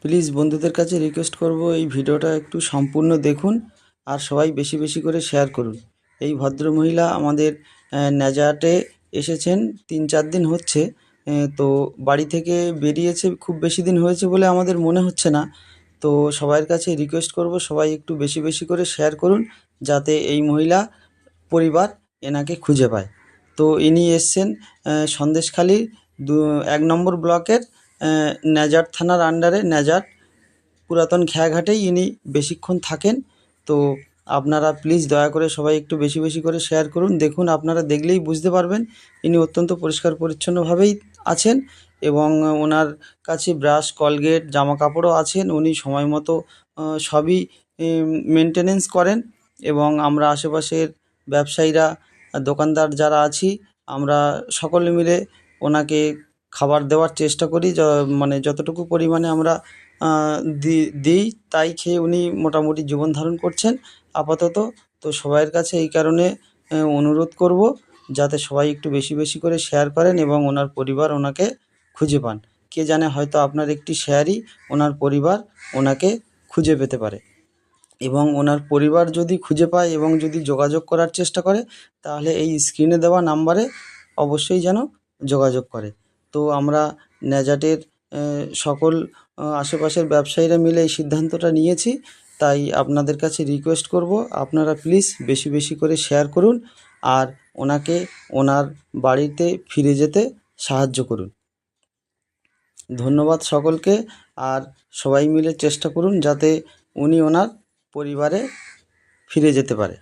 Please বন্ধুদের কাছে request করব এই ভিডিওটা একটু সম্পূর্ণ দেখুন আর সবাই বেশি বেশি করে শেয়ার করুন। এই ভদ্রমহিলা আমাদের ন্যাজাটে এসেছেন 3-4 দিন হচ্ছে। তো বাড়ি থেকে বেরিয়েছে খুব বেশি দিন হয়েছে বলে আমাদের মনে হচ্ছে না। তো সবার কাছে রিকোয়েস্ট করব সবাই একটু বেশি বেশি করে শেয়ার করুন যাতে এই মহিলা পরিবার এনাকে খুঁজে পায়। তো ইনি এসছেন সন্দেশখালী 1 নম্বর ব্লকের ন্যাজাট থানার আন্ডারে ন্যাজাট পুরাতন খেয়াঘাটেই ইনি বেশিক্ষণ থাকেন। তো আপনারা প্লিজ দয়া করে সবাই একটু বেশি বেশি করে শেয়ার করুন। দেখুন, আপনারা দেখলেই বুঝতে পারবেন ইনি অত্যন্ত পরিষ্কার পরিচ্ছন্নভাবেই আছেন এবং ওনার কাছে ব্রাশ, কলগেট, জামা কাপড়ও আছেন। উনি সময় মতো সবই মেনটেনেন্স করেন এবং আমরা আশেপাশের ব্যবসায়ীরা, দোকানদার যারা আছি, আমরা সকলে মিলে ওনাকে খাবার দেওয়ার চেষ্টা করি। মানে যতটুকু পরিমাণে আমরা দিই তাই খেয়ে উনি মোটামুটি জীবন ধারণ করছেন আপাতত। তো সবাইয়ের কাছে এই কারণে অনুরোধ করব যাতে সবাই একটু বেশি বেশি করে শেয়ার করেন এবং ওনার পরিবার ওনাকে খুঁজে পান। কে জানে, হয়তো আপনার একটি শেয়ারই ওনার পরিবার ওনাকে খুঁজে পেতে পারে এবং ওনার পরিবার যদি খুঁজে পায় এবং যদি যোগাযোগ করার চেষ্টা করে তাহলে এই স্ক্রিনে দেওয়া নাম্বারে অবশ্যই যেন যোগাযোগ করে। তো আমরা ন্যাজাটের সকল আশেপাশের ব্যবসায়ীরা মিলে এই সিদ্ধান্তটা নিয়েছি। তাই আপনাদের কাছে রিকোয়েস্ট করব আপনারা প্লিজ বেশি বেশি করে শেয়ার করুন আর ওনাকে ওনার বাড়িতে ফিরে যেতে সাহায্য করুন। ধন্যবাদ সকলকে। আর সবাই মিলে চেষ্টা করুন যাতে উনি ওনার পরিবারে ফিরে যেতে পারে।